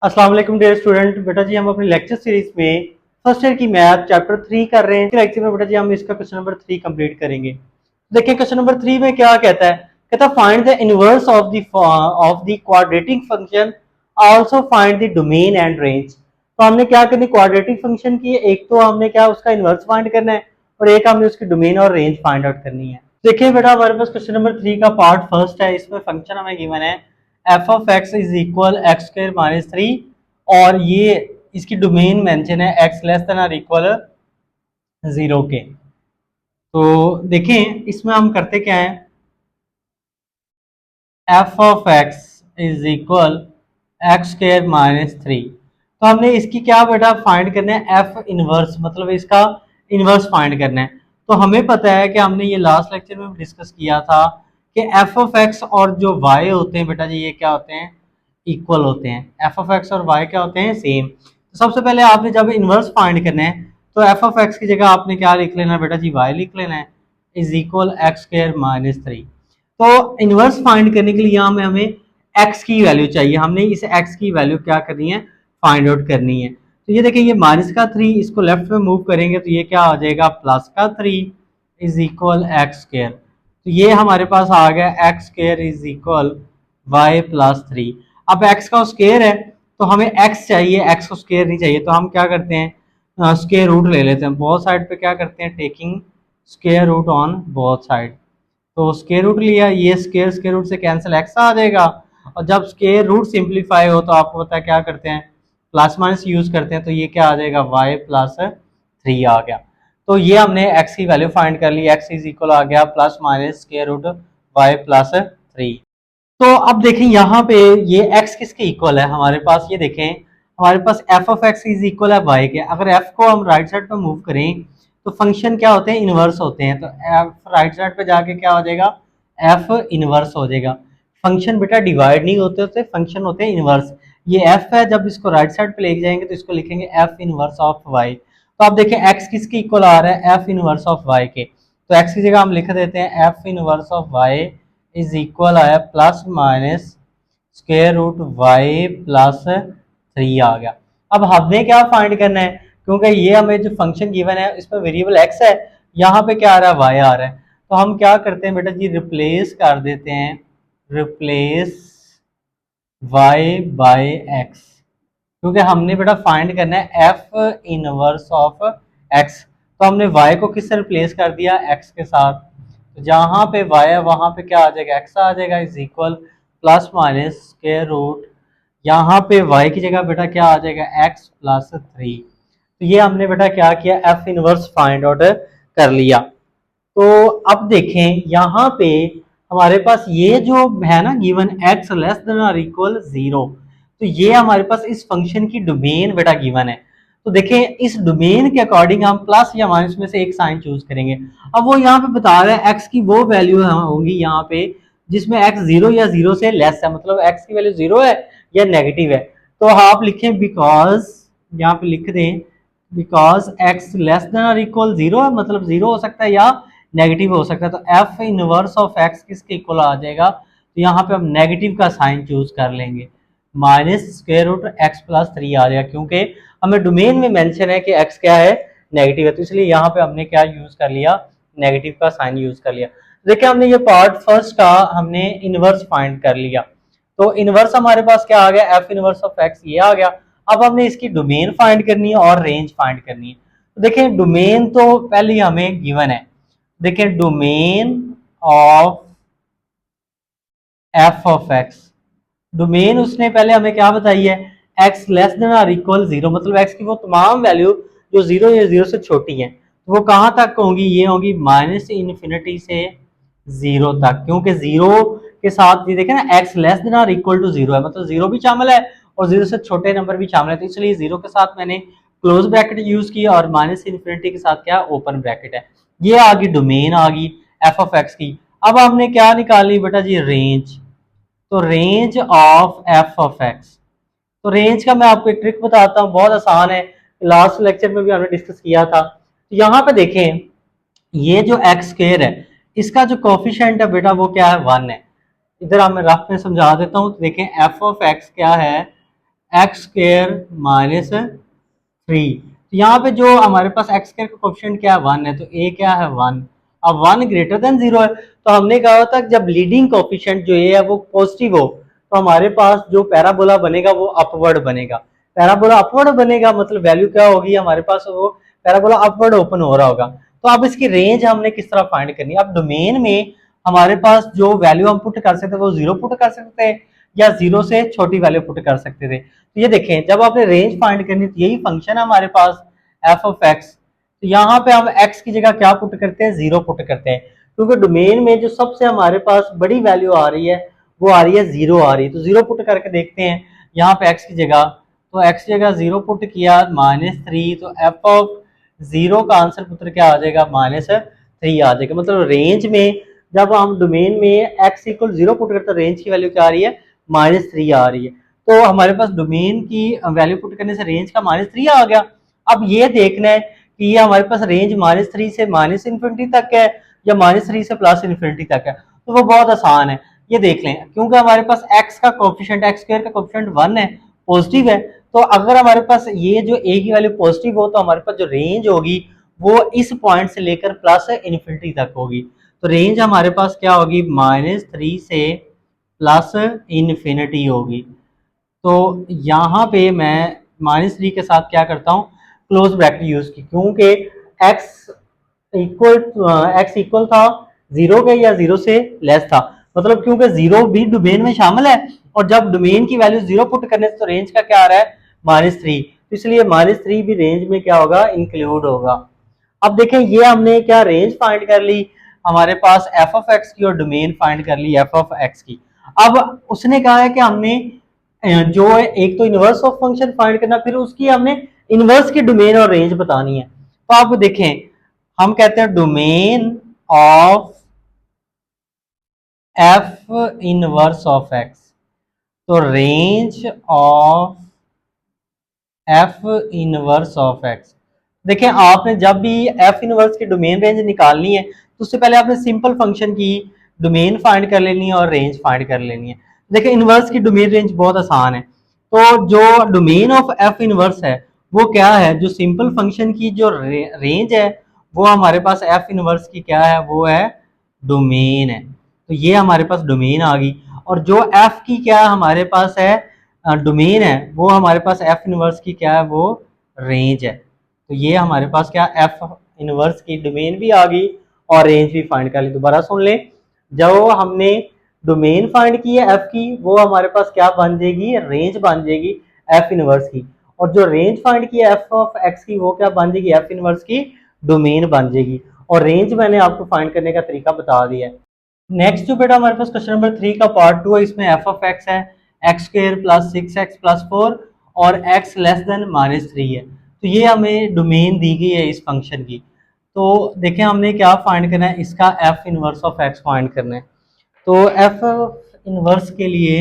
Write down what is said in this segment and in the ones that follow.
अस्सलाम वालेकुम dear student. बेटा जी हम अपनी लेक्चर सीरीज में फर्स्ट ईयर की मैथ चैप्टर 3 कर रहे हैं। लेक्चर में बेटा जी हम इसका क्वेश्चन नंबर 3 कंप्लीट करेंगे। देखिए क्वेश्चन नंबर 3 में क्या कहता है, कहता है find the inverse of the quadratic function, also find the domain and range. तो हमने क्या करनी, क्वाड्रेटिक फंक्शन की एक तो हमने क्या उसका इनवर्स फाइंड करना है और एक हमने उसकी डोमेन और रेंज फाइंड आउट करनी है। देखिए बेटा हमारे पास क्वेश्चन नंबर 3 का पार्ट फर्स्ट है। इसमें फंक्शन हमें गिवन है F of x is equal x square minus 3 और ये इसकी डोमेन मेंशन है एक्स लेस देन और इक्वल 0 के। तो देखें इसमें हम करते क्या है, F of x is equal x square minus 3। तो हमने इसकी क्या बेटा फाइंड करना है, एफ इनवर्स, मतलब इसका इनवर्स फाइंड करना है। तो हमें पता है कि हमने ये लास्ट लेक्चर में डिस्कस किया था कि एफ ऑफ एक्स और जो वाई होते हैं बेटा जी ये क्या होते हैं, इक्वल होते हैं। एफ ऑफ एक्स और वाई क्या होते हैं, सेम। तो सबसे पहले आपने जब इनवर्स फाइंड करना है तो एफ ऑफ एक्स की जगह आपने क्या लिख लेना है बेटा जी, वाई लिख लेना है is equal x square minus 3। तो इनवर्स फाइंड करने के लिए यहाँ में हमें एक्स की वैल्यू चाहिए। हमने इस एक्स की वैल्यू क्या करनी है, फाइंड आउट करनी है। तो ये देखिए ये माइनस का 3 इसको लेफ्ट में मूव करेंगे तो ये क्या आ जाएगा, प्लस का 3 इज इक्वल एक्स स्क्वायर। तो ये हमारे पास आ गया X square is equal Y plus 3। अब एक्स का स्क्वायर है तो हमें एक्स चाहिए, एक्स को स्क्वायर नहीं चाहिए। तो हम क्या करते हैं, स्क्वायर रूट ले लेते हैं। बोथ साइड पे क्या करते हैं, taking square root on both side. तो स्क्वायर रूट लिया, ये स्क्वायर स्क्वायर रूट से कैंसिल एक्स आ जाएगा। और जब स्क्वायर रूट सिंप्लीफाई हो तो आपको पता है क्या करते हैं, प्लस माइनस यूज करते हैं। तो ये क्या आ जाएगा, वाई प्लस 3 आ गया। तो ये हमने एक्स की वैल्यू फाइंड कर ली, एक्स इज इक्वल आ गया plus minus square root Y plus 3। तो अब देखें यहाँ पे ये x किसके इक्वल है हमारे पास, ये देखें हमारे पास f of x is equal है y के। अगर f को हम राइट साइड पे मूव करें तो फंक्शन क्या होते हैं, इनवर्स होते हैं। तो f राइट साइड पे जाके क्या हो जाएगा, f इनवर्स हो जाएगा। फंक्शन बेटा डिवाइड नहीं होते होते, फंक्शन होते हैं इनवर्स। ये f है, जब इसको राइट साइड पे लेके जाएंगे तो इसको लिखेंगे f इनवर्स ऑफ y। तो आप देखें x किसके इक्वल आ रहा है, f इनवर्स ऑफ y के। तो x की जगह हम लिख देते हैं f inverse of y is equal आया plus minus square root Y plus 3 आ गया। अब हमने क्या फाइंड करना है, क्योंकि ये हमें जो फंक्शन गिवन है इसमें वेरिएबल एक्स है, यहाँ पे क्या आ रहा है, वाई आ रहा है। तो हम क्या करते हैं बेटा जी, रिप्लेस कर देते हैं, रिप्लेस वाई बाय एक्स। क्योंकि हमने बेटा फाइंड करना है एफ इनवर्स ऑफ एक्स। तो हमने y को किससे रिप्लेस कर दिया, x के साथ। तो जहां पे y है वहां पे क्या आ जाएगा, x आ जाएगा is equal plus minus square root, यहाँ पे y की जगह बेटा क्या आ जाएगा, x प्लस 3। तो ये हमने बेटा क्या किया, f इनवर्स फाइंड आउट कर लिया। तो अब देखें यहाँ पे हमारे पास ये जो है ना गिवन x लेस देन और इक्वल 0, तो ये हमारे पास इस फंक्शन की डोमेन बेटा गिवन है। तो देखें इस डोमेन के अकॉर्डिंग हम प्लस या माइनस में से एक साइन चूज करेंगे। अब वो यहाँ पे बता रहा है x की वो वैल्यू होगी यहाँ पे जिसमें x 0 या 0 से लेस है, मतलब x की वैल्यू 0 है या नेगेटिव है। तो आप लिखें बिकॉज, यहाँ पे लिख दें बिकॉज x लेस देन और इक्वल 0 है, मतलब 0 हो सकता है या नेगेटिव हो सकता है। तो f इनवर्स ऑफ x किसके इक्वल आ जाएगा, तो यहाँ पे हम नेगेटिव का साइन चूज कर लेंगे, minus square root X plus 3 आ जाएगा। क्योंकि हमें डोमेन में मेंशन है कि x क्या है, नेगेटिव है, तो इसलिए यहाँ पे हमने क्या यूज कर लिया, नेगेटिव का साइन यूज कर लिया। देखिए हमने ये पार्ट फर्स्ट का हमने इनवर्स फाइंड कर लिया। तो इनवर्स हमारे पास क्या आ गया, f इनवर्स ऑफ x ये आ गया। अब हमने इसकी डोमेन फाइंड करनी है और रेंज फाइंड करनी है। तो देखें डोमेन तो पहले हमें गिवन है, देखें domain of f of x, domain उसने पहले हमें क्या बताई है, एक्स लेस देन और इक्वल 0, मतलब एक्स की वो तमाम वैल्यू जो 0 या 0 से छोटी है तो वो कहाँ तक होंगी, ये होंगी माइनस इन्फिनिटी से 0 तक। क्योंकि 0 के साथ ये देखें ना एक्स लेस देन और इक्वल टू 0 है, मतलब 0 भी शामिल है और 0 से छोटे नंबर भी शामिल है। तो इसलिए 0 के साथ मैंने क्लोज ब्रैकेट यूज की और माइनस इन्फिनिटी के साथ क्या ओपन ब्रैकेट है। ये आ गई डोमेन आ गई एफ ऑफ एक्स की। अब हमने क्या निकालनी बेटा जी, रेंज। तो range of f of x, तो रेंज का मैं आपको एक ट्रिक बताता हूँ, बहुत आसान है, लास्ट लेक्चर में भी हमने डिस्कस किया था। तो यहाँ पे देखें ये जो एक्स स्क्वायर है इसका जो कोफिशिएंट है बेटा वो क्या है, 1 है। इधर मैं रफ में समझा देता हूँ। तो देखें एफ ऑफ एक्स क्या है, एक्स स्क्वायर माइनस 3। तो यहाँ पे जो हमारे पास एक्स स्क्वायर का कोएफिशिएंट क्या है 1 है, तो ए क्या है 1। अब 1 ग्रेटर देन 0 है, तो हमने कहा था जब लीडिंग कोएफिशिएंट जो ये है वो पॉजिटिव हो तो हमारे पास जो पैराबोला बनेगा वो अपवर्ड बनेगा। पैराबोला अपवर्ड बनेगा मतलब वैल्यू क्या होगी हमारे पास, वो पैराबोला अपवर्ड ओपन हो रहा होगा। तो अब इसकी रेंज हमने किस तरह फाइंड करनी है। अब डोमेन में हमारे पास जो वैल्यू हम पुट कर सकते हैं वो 0 पुट कर सकते हैं या 0 से छोटी वैल्यू पुट कर सकते थे। तो ये देखें जब आपने रेंज फाइंड करनी थी, यही फंक्शन है हमारे पास एफ ऑफ एक्स, तो यहाँ पे हम एक्स की जगह क्या पुट करते हैं 0 पुट करते हैं, क्योंकि डोमेन में जो सबसे हमारे पास बड़ी वैल्यू आ रही है वो आ रही है 0 आ रही है। तो 0 पुट करके देखते हैं यहाँ पे एक्स की जगह, तो एक्स की जगह 0 पुट किया -3, तो एफ ऑफ 0 का आंसर पुत्र क्या आ जाएगा -3 आ जाएगा। मतलब रेंज में जब हम डोमेन में x इक्वल 0 पुट करते हैं रेंज की वैल्यू क्या आ रही है -3 आ रही है। तो हमारे पास डोमेन की वैल्यू पुट करने से रेंज का -3 आ गया। अब ये देखना है कि ये हमारे पास रेंज -3 से -इन्फिनिटी तक है या -3 से +इन्फिनिटी तक है, तो वो बहुत आसान है। ये देख लें क्योंकि हमारे पास x का कोएफिशिएंट x स्क्वायर का कोएफिशिएंट 1 है, पॉजिटिव है, तो अगर हमारे पास ये जो a की वैल्यू पॉजिटिव हो तो हमारे पास जो रेंज होगी वो इस पॉइंट से लेकर +इन्फिनिटी तक होगी। तो रेंज हमारे पास क्या होगी -3 से +इन्फिनिटी होगी। तो यहाँ पे मैं -3 के साथ क्या करता हूँ क्लोज ब्रैकेट यूज की, क्योंकि x इक्वल था 0 के या 0 से लेस था, मतलब क्योंकि 0 भी डोमेन में शामिल है और जब डोमेन की वैल्यू 0 पुट करने से तो रेंज का क्या आ रहा है -3, तो इसलिए -3 भी रेंज में क्या होगा इंक्लूड होगा। अब देखें ये हमने क्या रेंज फाइंड कर ली हमारे पास एफ ऑफ एक्स की और डोमेन फाइंड कर ली एफ ऑफ एक्स की। अब उसने कहा है कि हमने जो है एक तो इनवर्स ऑफ फंक्शन फाइंड करना, फिर उसकी हमने इनवर्स की डोमेन और रेंज बतानी है। तो आप देखें हम कहते हैं domain of f inverse of x, तो range of f inverse of x. देखें आपने जब भी एफ इनवर्स की डोमेन रेंज निकालनी है तो उससे पहले आपने सिंपल फंक्शन की डोमेन फाइंड कर लेनी है और रेंज फाइंड कर लेनी है। देखिए इनवर्स की डोमेन रेंज बहुत आसान है, तो जो डोमेन ऑफ एफ इनवर्स है वो क्या है, जो सिंपल फंक्शन की जो रेंज है वो हमारे पास एफ इनवर्स की क्या है वो है डोमेन है। तो ये हमारे पास डोमेन आ गई, और जो एफ की क्या हमारे पास है डोमेन है वो हमारे पास एफ इनवर्स की क्या है वो रेंज है। तो ये हमारे पास क्या एफ इनवर्स की डोमेन भी आ गई और रेंज भी फाइंड कर ली। दोबारा सुन लें, जो हमने डोमेन फाइंड की है एफ की वो हमारे पास क्या बन जाएगी रेंज बन जाएगी एफ इनवर्स की, और जो रेंज फाइंड की है एफ ऑफ एक्स की वो क्या बन जाएगी एफ इनवर्स की डोमेन बन जाएगी। और रेंज मैंने आपको फाइंड करने का तरीका बता दिया है। नेक्स्ट जो बेटा हमारे पास क्वेश्चन नंबर 3 का पार्ट 2 है, इसमें एफ ऑफ एक्स है x square plus 6x plus 4 और x लेस देन -3 है। तो ये हमें डोमेन दी गई है इस फंक्शन की। तो देखें हमने क्या फाइंड करना है, इसका F inverse of x find करना है। तो एफ इनवर्स के लिए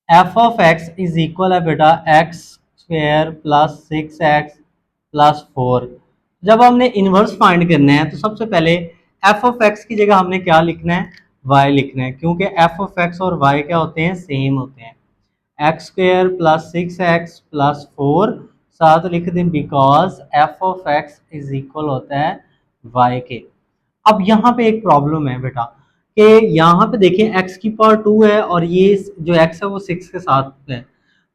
F of x is equal है बेटा x square plus 6x plus 4। जब हमने इनवर्स फाइंड करना है तो सबसे पहले एफ ऑफ एक्स की जगह हमने क्या लिखना है y लिखना है, क्योंकि एफ ऑफ एक्स और y क्या होते हैं सेम होते हैं। X square plus 6x plus 4 साथ लिख दें because F of x is equal होता है y के। अब यहाँ पे एक प्रॉब्लम है बेटा कि यहाँ पे देखें x की पावर 2 है और ये जो x है वो 6 के साथ है,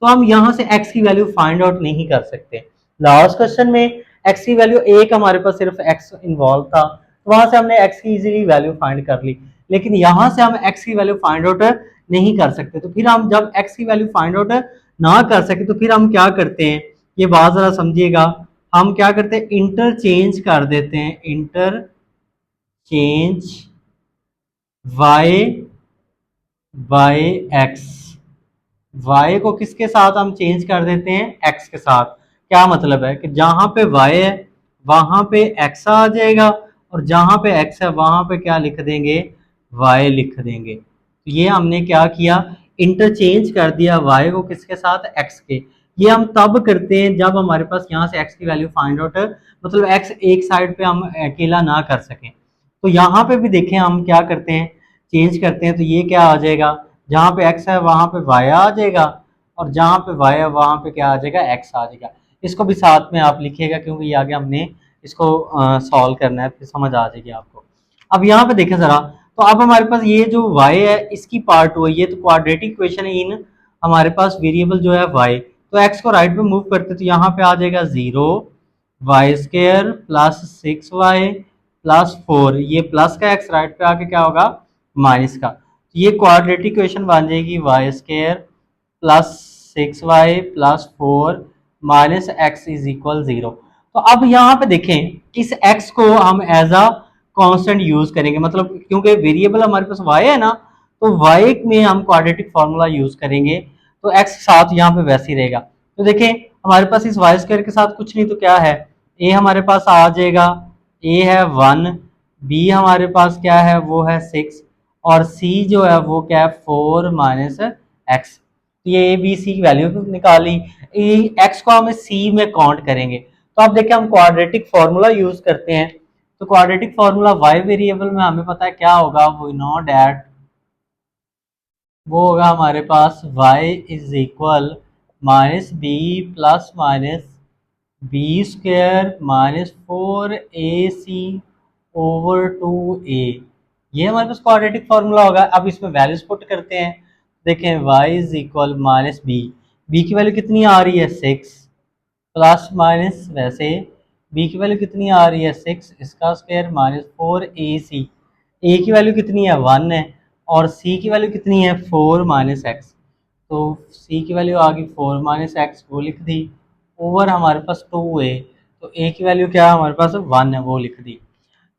तो हम यहाँ से x की वैल्यू फाइंड आउट नहीं कर सकते। लास्ट क्वेश्चन में x की वैल्यू एक हमारे पास सिर्फ x इन्वॉल्व था, तो वहां से हमने x की इजीली वैल्यू फाइंड कर ली, लेकिन यहाँ से हम x की वैल्यू फाइंड आउट नहीं कर सकते। तो फिर हम जब x की वैल्यू फाइंड आउट ना कर सके तो फिर हम क्या करते हैं, ये बात जरा समझिएगा, हम क्या करते हैं इंटरचेंज कर देते हैं, interchange y by x। y को किसके साथ हम चेंज कर देते हैं x के साथ। क्या मतलब है कि जहां पे y है वहां पे x आ जाएगा और जहां पे x है वहां पे क्या लिख देंगे y लिख देंगे। तो ये हमने क्या किया इंटरचेंज कर दिया y को किसके साथ x के। ये हम तब करते हैं जब हमारे पास यहाँ से x की वैल्यू फाइंड आउट मतलब x एक साइड पे हम अकेला ना कर सकें। तो यहाँ पे भी देखें हम क्या करते हैं चेंज करते हैं, तो ये क्या आ जाएगा जहाँ पे x है वहां पे y आ जाएगा और जहाँ पे y है वहाँ पे क्या आ जाएगा, x आ जाएगा। इसको भी साथ में आप लिखिएगा क्योंकि ये आगे हमने इसको सॉल्व करना है, फिर समझ आ जाएगी आपको। अब यहाँ पे देखें ज़रा, तो अब हमारे पास ये जो y है इसकी पार्ट हुई, ये तो क्वाड्रेटिक इक्वेशन है इन हमारे पास वेरिएबल जो है y, तो x को राइट पे मूव करते तो यहाँ पे आ जाएगा 0 Y square plus 6y plus 4, ये प्लस का x राइट पे आके क्या होगा, माइनस का। तो ये क्वाड्रेटिक इक्वेशन बन जाएगी Y square plus 6y plus 4 minus X is equal 0। तो अब यहाँ पे देखें इस x को हम एज अ कांस्टेंट यूज करेंगे, मतलब क्योंकि वेरिएबल हमारे पास y है ना, तो y में हम क्वाड्रेटिक फार्मूला यूज करेंगे, तो x साथ यहाँ पे वैसे ही रहेगा। तो देखें हमारे पास इस वाई स्क्वायर के साथ कुछ नहीं तो क्या है, a हमारे पास आ जाएगा, a है 1, b हमारे पास क्या है वो है 6, और c जो है वो क्या है 4 माइनस एक्स। ये ए बी सी की वैल्यू निकाली, एक्स को हम सी में काउंट करेंगे। तो आप देखिए हम क्वाड्रेटिक फार्मूला यूज करते हैं, तो क्वाड्रेटिक फार्मूला वाई वेरिएबल में हमें पता है क्या होगा, वो नो डैट वो होगा हमारे पास y is equal minus B plus minus B square minus 4ac over 2a। ये हमारे पास क्वाड्रेटिक फार्मूला होगा। अब इसमें वैल्यूज पुट करते हैं, देखें y is equal minus B की वैल्यू कितनी आ रही है 6 प्लस माइनस वैसे b की वैल्यू कितनी आ रही है 6, इसका स्क्वायर माइनस 4ac, a की वैल्यू कितनी है 1 है, और c की वैल्यू कितनी है 4 माइनस एक्स, तो c की वैल्यू आ गई 4 माइनस एक्स, वो लिख दी, ओवर हमारे पास 2a, तो a की वैल्यू क्या है हमारे पास 1 है, वो लिख दी।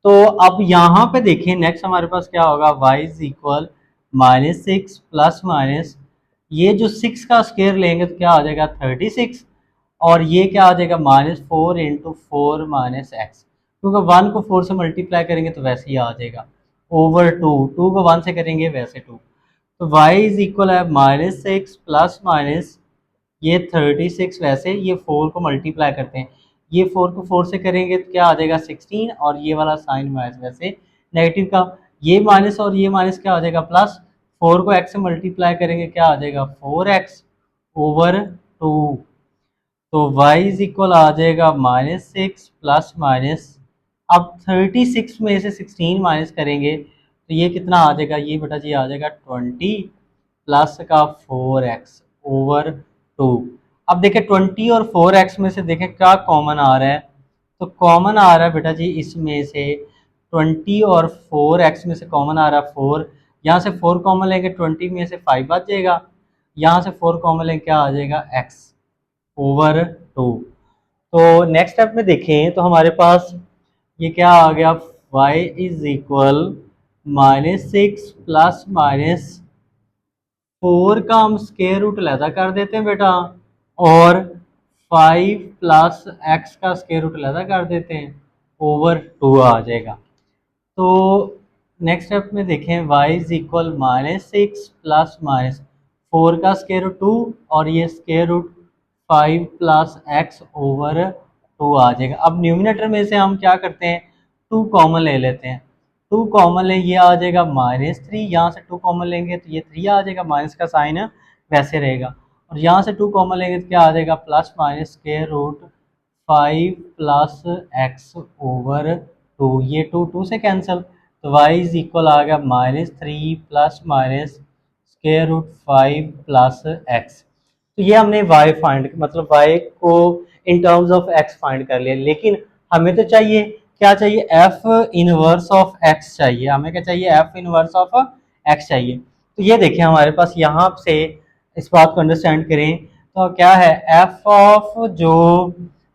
तो अब यहाँ पे देखें नेक्स्ट हमारे पास क्या होगा, y is equal minus 6 plus minus, ये जो 6 का स्क्वायर लेंगे तो क्या आ जाएगा 36, और ये क्या आ जाएगा -4 इंटू 4 माइनस एक्स, क्योंकि 1 को 4 से मल्टीप्लाई करेंगे तो वैसे ही आ जाएगा, ओवर 2 को 1 से करेंगे वैसे 2। तो y इज इक्वल है -6 प्लस माइनस ये 36, वैसे ये 4 को मल्टीप्लाई करते हैं, ये 4 को 4 से करेंगे तो क्या आ जाएगा 16, और ये वाला साइन माइनस वैसे नेगेटिव का, ये माइनस और ये माइनस क्या आ जाएगा प्लस, 4 को x से मल्टीप्लाई करेंगे क्या आ जाएगा 4x ओवर 2। तो y इज इक्वल आ जाएगा -6 प्लस माइनस, अब 36 में से 16 माइनस करेंगे तो ये कितना आ जाएगा, ये बेटा जी आ जाएगा 20 प्लस का 4x ओवर 2। अब देखें 20 और 4x में से देखें क्या कॉमन आ रहा है, तो कॉमन आ रहा है बेटा जी इसमें से 20 और 4x में से कॉमन आ रहा है 4, यहाँ से 4 कॉमन लेंगे 20 में से 5 बच जाएगा, यहाँ से 4 कॉमन लेंगे क्या आ जाएगा x ओवर 2। तो नेक्स्ट स्टेप में देखें तो हमारे पास ये क्या आ गया, y is equal -6 plus minus 4 का हम स्क्वायर रूट लैदा कर देते हैं बेटा, और 5 प्लस x का स्क्वायर रूट लैदा कर देते हैं, ओवर 2 आ जाएगा। तो नेक्स्ट स्टेप में देखें y is equal -6 plus minus 4 का स्क्वायर रूट 2, और ये square root 5 plus X over 2 आ जाएगा। अब न्यूमिनेटर में से हम क्या करते हैं 2 कॉमन ले लेते हैं, 2 कॉमन ले ये आ जाएगा -3, यहाँ से 2 कॉमन लेंगे तो ये 3 आ जाएगा, माइनस का साइन वैसे रहेगा, और यहाँ से 2 कॉमन लेंगे तो क्या आ जाएगा plus minus square root 5 plus X over 2, ये 2 से कैंसिल, तो y इज इक्वल आ गया -3 plus minus square root 5 plus X. तो ये हमने y फाइंड मतलब y को in terms of x find कर लिया, लेकिन हमें तो चाहिए क्या चाहिए, f इनवर्स ऑफ x चाहिए, हमें क्या चाहिए f इनवर्स ऑफ x चाहिए। तो ये देखिए हमारे पास यहाँ से इस बात को अंडरस्टैंड करें तो क्या है, f ऑफ जो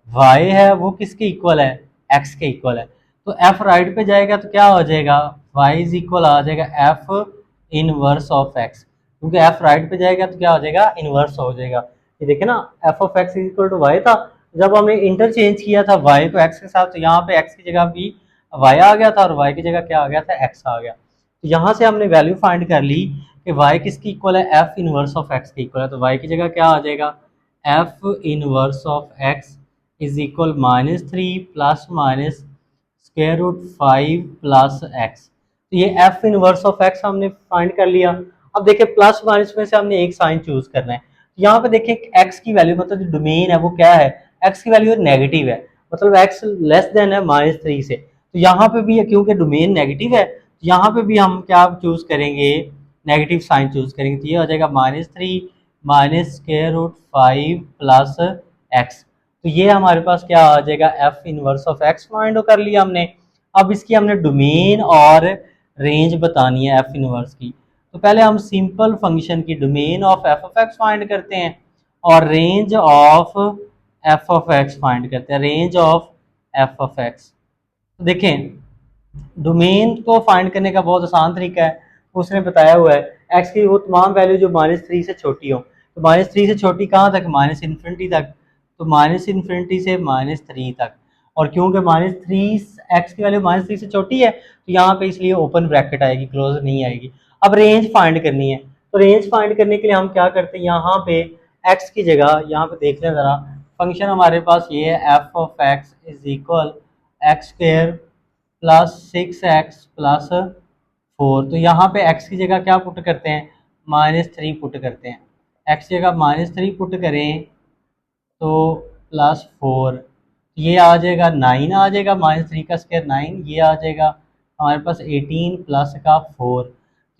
y है वो किसके इक्वल है, x के इक्वल है, तो f राइट पे जाएगा तो क्या हो जाएगा, y इज इक्वल आ जाएगा f इनवर्स ऑफ x, क्योंकि f राइट पे जाएगा तो क्या हो जाएगा इनवर्स हो जाएगा। ये देखिए ना f of x is equal to y था, जब हमने इंटरचेंज किया था y को x के साथ तो यहाँ पे x की जगह भी y आ गया था और y की जगह क्या आ गया था x आ गया। तो यहाँ से हमने वैल्यू फाइंड कर ली कि y किसकी इक्वल है, f इनवर्स ऑफ x की इक्वल है, तो y की जगह क्या आ जाएगा f inverse of x is equal -3 plus minus square root 5 plus X. तो ये f इनवर्स ऑफ x हमने फाइंड कर लिया। अब देखिए प्लस माइनस में से हमने एक साइन चूज करना है, यहाँ पे देखें एक्स की वैल्यू मतलब जो डोमेन है वो क्या है, एक्स की वैल्यू नेगेटिव है, मतलब एक्स लेस देन है -3 से। तो यहाँ पे भी क्योंकि डोमेन नेगेटिव है, तो यहाँ पे भी हम क्या चूज करेंगे, नेगेटिव साइन चूज करेंगे। तो ये हो जाएगा -3 -√5 प्लस एक्स। तो ये हमारे पास क्या आ जाएगा, F inverse of x find कर लिया हमने। अब इसकी हमने डोमेन और रेंज बतानी है एफ इनवर्स की। तो पहले हम सिंपल फंक्शन की domain of f of x find करते हैं और range of f of x find करते हैं, range of f of x. तो देखें डोमेन को फाइंड करने का बहुत आसान तरीका है, उसने बताया हुआ है एक्स की वो तमाम वैल्यू जो -3 से छोटी हो। तो -3 से छोटी कहाँ तक, -इन्फिनिटी तक। तो -इन्फिनिटी से -3 तक। और क्योंकि -3 एक्स की वैल्यू -3 से छोटी है तो यहाँ पे इसलिए ओपन ब्रैकेट आएगी, क्लोज नहीं आएगी। अब रेंज फाइंड करनी है, तो रेंज फाइंड करने के लिए हम क्या करते हैं, यहाँ पे एक्स की जगह यहाँ पे देख लें ज़रा, फंक्शन हमारे पास ये है F of x is equal x square +6x +4। तो यहाँ पे x की जगह क्या पुट करते हैं, -3 पुट करते हैं। x की जगह -3 पुट करें तो +4, ये आ जाएगा 9 आ जाएगा, -3 का स्क्वायर 9, ये आ जाएगा हमारे पास 18 प्लस का 4।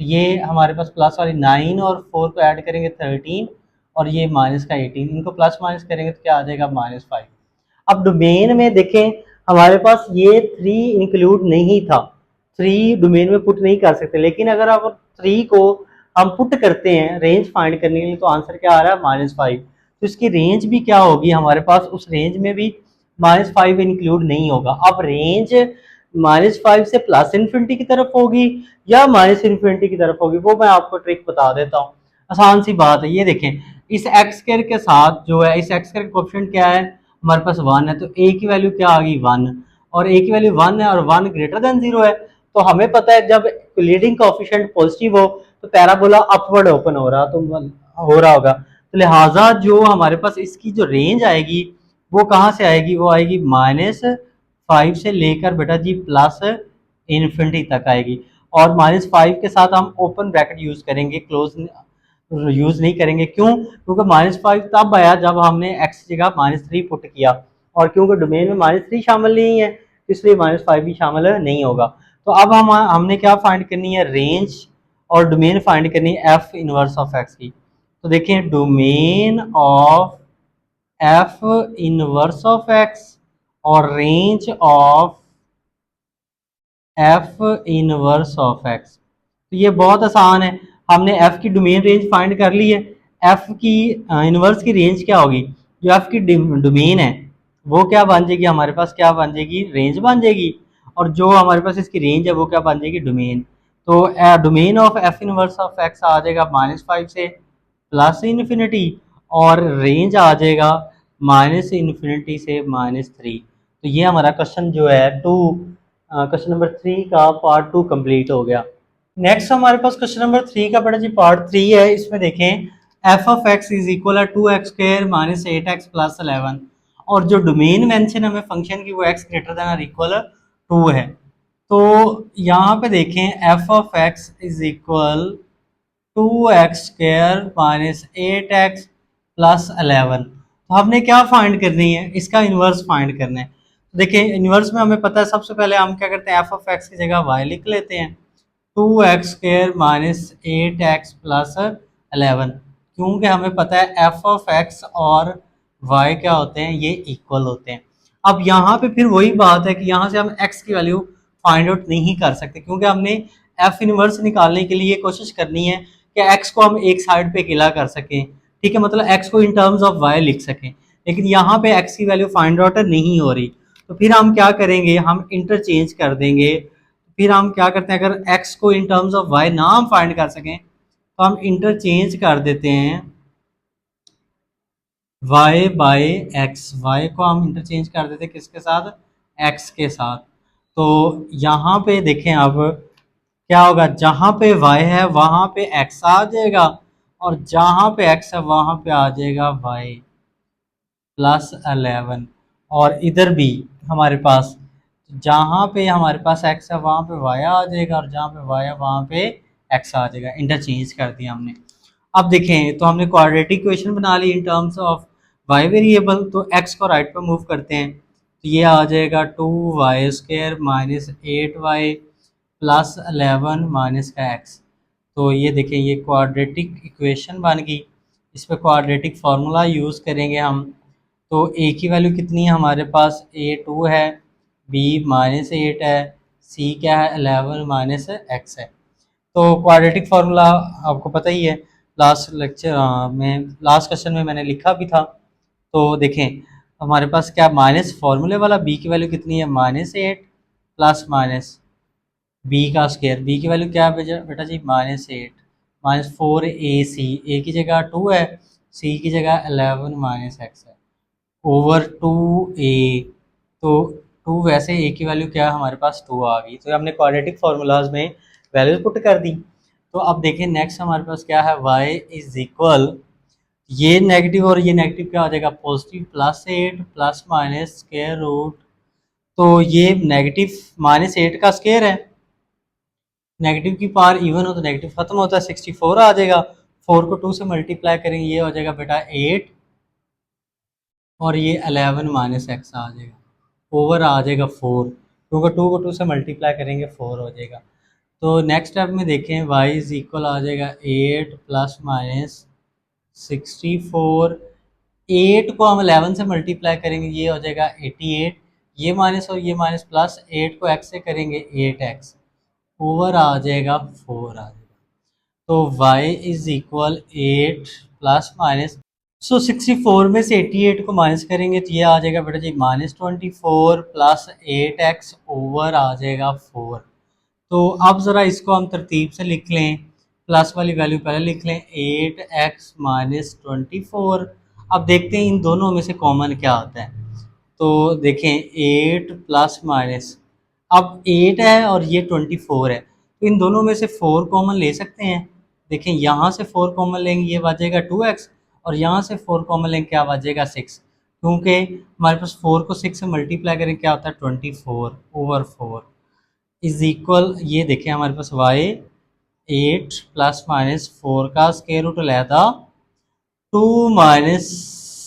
तो ये हमारे पास प्लस वाली 9 और 4 को ऐड करेंगे 13, और ये माइनस का 18, इनको प्लस माइनस करेंगे तो क्या आ जाएगा -5। अब डोमेन में देखें हमारे पास ये 3 इंक्लूड नहीं था, 3 डोमेन में पुट नहीं कर सकते, लेकिन अगर आप 3 को हम पुट करते हैं रेंज फाइंड करने के लिए तो आंसर क्या आ रहा है, -5। तो इसकी रेंज भी क्या होगी हमारे पास, उस रेंज में भी -5 इंक्लूड नहीं होगा। अब रेंज -5 से प्लस इन्फिनिटी की तरफ होगी या माइनस इन्फिनिटी की तरफ होगी, वो मैं आपको ट्रिक बता देता हूँ। आसान सी बात है, ये देखें इस एक्स स्क्वायर के साथ जो है, इस एक्स स्क्वायर का कोएफिशिएंट क्या है हमारे पास 1 है, तो ए की वैल्यू क्या आ गई 1, और ए की वैल्यू 1 है और 1 ग्रेटर देन 0 है। तो हमें पता है जब लीडिंग कोएफिशिएंट पॉजिटिव हो तो पैराबोला अपवर्ड ओपन हो रहा तो हो रहा होगा। तो लिहाजा जो हमारे पास इसकी जो रेंज आएगी वो कहाँ से आएगी, वो आएगी -5 से लेकर बेटा जी प्लस इन्फिनिटी तक आएगी। और -5 के साथ हम ओपन ब्रैकेट यूज करेंगे, क्लोज यूज नहीं करेंगे। क्यों, क्योंकि -5 तब आया जब हमने एक्स की जगह -3 पुट किया, और क्योंकि डोमेन में -3 शामिल नहीं है इसलिए -5 भी शामिल नहीं होगा। तो अब हमने क्या फाइंड करनी है, रेंज और डोमेन फाइंड करनी है एफ इनवर्स ऑफ एक्स की। तो देखें domain of f inverse of x और range of f inverse of x. तो ये बहुत आसान है, हमने एफ की डोमेन रेंज फाइंड कर ली है। एफ की इनवर्स की रेंज क्या होगी, जो एफ की डोमेन है वो क्या बन जाएगी हमारे पास, क्या बन जाएगी, रेंज बन जाएगी। और जो हमारे पास इसकी रेंज है वो क्या बन जाएगी, डोमेन। तो domain of f inverse of x आ जाएगा -5 से प्लस इन्फिनिटी, और रेंज आ जाएगा -इन्फिनिटी से -3। तो ये हमारा क्वेश्चन जो है क्वेश्चन नंबर 3 का पार्ट 2 कंप्लीट हो गया। नेक्स्ट हमारे पास क्वेश्चन नंबर 3 का बेटा जी पार्ट 3 है। इसमें देखें F of x is equal है 2x स्क्वायर -8x + 11, और जो डोमेन मेंशन हमें फंक्शन की वो x ग्रेटर देन और इक्वल 2 है। तो यहाँ पे देखें F of x is equal 2x square -8x + 11। तो हमने क्या फाइंड करनी है, इसका इन्वर्स फाइंड करना है। देखिए इन्वर्स में हमें पता है, सबसे पहले हम क्या करते हैं, एफ ऑफ एक्स की जगह y लिख लेते हैं, 2x स्क्वायर -8x + 11, क्योंकि हमें पता है एफ ऑफ एक्स और y क्या होते हैं, ये इक्वल होते हैं। अब यहाँ पे फिर वही बात है कि यहाँ से हम x की वैल्यू फाइंड आउट नहीं कर सकते, क्योंकि हमने एफ इनवर्स निकालने के लिए कोशिश करनी है कि x को हम एक साइड पे अकेला कर सकें, ठीक है, मतलब x को इन टर्म्स ऑफ y लिख सकें। लेकिन यहाँ पे x की वैल्यू फाइंड आउट नहीं हो रही, तो फिर हम क्या करेंगे, हम इंटरचेंज कर देंगे। फिर हम क्या करते हैं, अगर x को इन टर्म्स ऑफ y ना हम फाइंड कर सकें तो हम इंटरचेंज कर देते हैं y बाय एक्स, y को हम इंटरचेंज कर देते हैं किसके साथ, x के साथ। तो यहाँ पे देखें अब क्या होगा, जहाँ पे y है वहाँ पे x आ जाएगा, और जहाँ पे x है वहाँ पे आ जाएगा y +11। और इधर भी हमारे पास जहाँ पे हमारे पास x है वहाँ पे y आ जाएगा, और जहाँ पे y है वहाँ पे x आ जाएगा, इंटरचेंज कर दिया हमने। अब देखें तो हमने क्वाड्रेटिक इक्वेशन बना ली in terms of y variable, तो एक्स को राइट पर मूव करते हैं तो ये आ जाएगा 2y² minus 8y plus 11 minus का एक्स। तो ये देखें ये क्वाड्रेटिक इक्वेशन बन गई। इस पर क्वाड्रेटिक फार्मूला यूज़ करेंगे हम। तो ए की वैल्यू कितनी है हमारे पास, a2 है, b -8 है, c क्या है 11 माइनस एक्स है। तो क्वाड्रेटिक फार्मूला आपको पता ही है, लास्ट लेक्चर में लास्ट क्वेश्चन में मैंने लिखा भी था। तो देखें हमारे पास क्या माइनस फार्मूले वाला b की वैल्यू कितनी है -8 प्लस माइनस बी का स्क्वायर, बी की वैल्यू क्या है बेटा जी -8 माइनस 4ac, ए की जगह 2 है, सी की जगह 11 माइनस एक्स है ओवर 2a। तो 2 वैसे a की वैल्यू क्या है हमारे पास 2 आ गई। तो हमने क्वाड्रेटिक फार्मूलाज में वैल्यूज पुट कर दी। तो अब देखें नेक्स्ट हमारे पास क्या है, y इज इक्वल, ये नेगेटिव और ये नेगेटिव क्या हो जाएगा positive, +8 plus minus square root, तो ये नेगेटिव -8 का स्क्वायर है, नेगेटिव की पावर इवन हो तो नेगेटिव खत्म होता है, 64 आ जाएगा। 4 को 2 से मल्टीप्लाई करेंगे ये हो जाएगा बेटा 8 और ये 11 माइनस एक्स आ जाएगा, ओवर आ जाएगा 4, क्योंकि 2 को 2 से मल्टीप्लाई करेंगे 4 हो जाएगा। तो नेक्स्ट स्टेप में देखें y इज इक्वल आ जाएगा 8 प्लस माइनस 64, 8 को हम 11 से मल्टीप्लाई करेंगे ये हो जाएगा 88, ये माइनस और ये माइनस प्लस 8 को x से करेंगे 8x, ओवर आ जाएगा 4 आ जाएगा। तो y is equal 8 plus minus, so 64 में से 88 को माइनस करेंगे तो ये आ जाएगा बेटा जी -24 प्लस 8x ओवर आ जाएगा 4। तो अब ज़रा इसको हम तरतीब से लिख लें, प्लस वाली वैल्यू पहले लिख लें 8x माइनस 24। अब देखते हैं इन दोनों में से कॉमन क्या आता है। तो देखें 8 प्लस माइनस, अब 8 है और ये 24 है, तो इन दोनों में से 4 कॉमन ले सकते हैं। देखें यहाँ से 4 कॉमन लेंगे ये बचेगा 2x, और यहाँ से 4 कॉमन लेंगे क्या बचेगा 6, क्योंकि हमारे पास 4 को 6 से मल्टीप्लाई करें क्या होता है 24 ओवर 4 इज इक्वल, ये देखें हमारे पास y 8 प्लस माइनस 4 का स्क्वायर रूट अलहदा 2 माइनस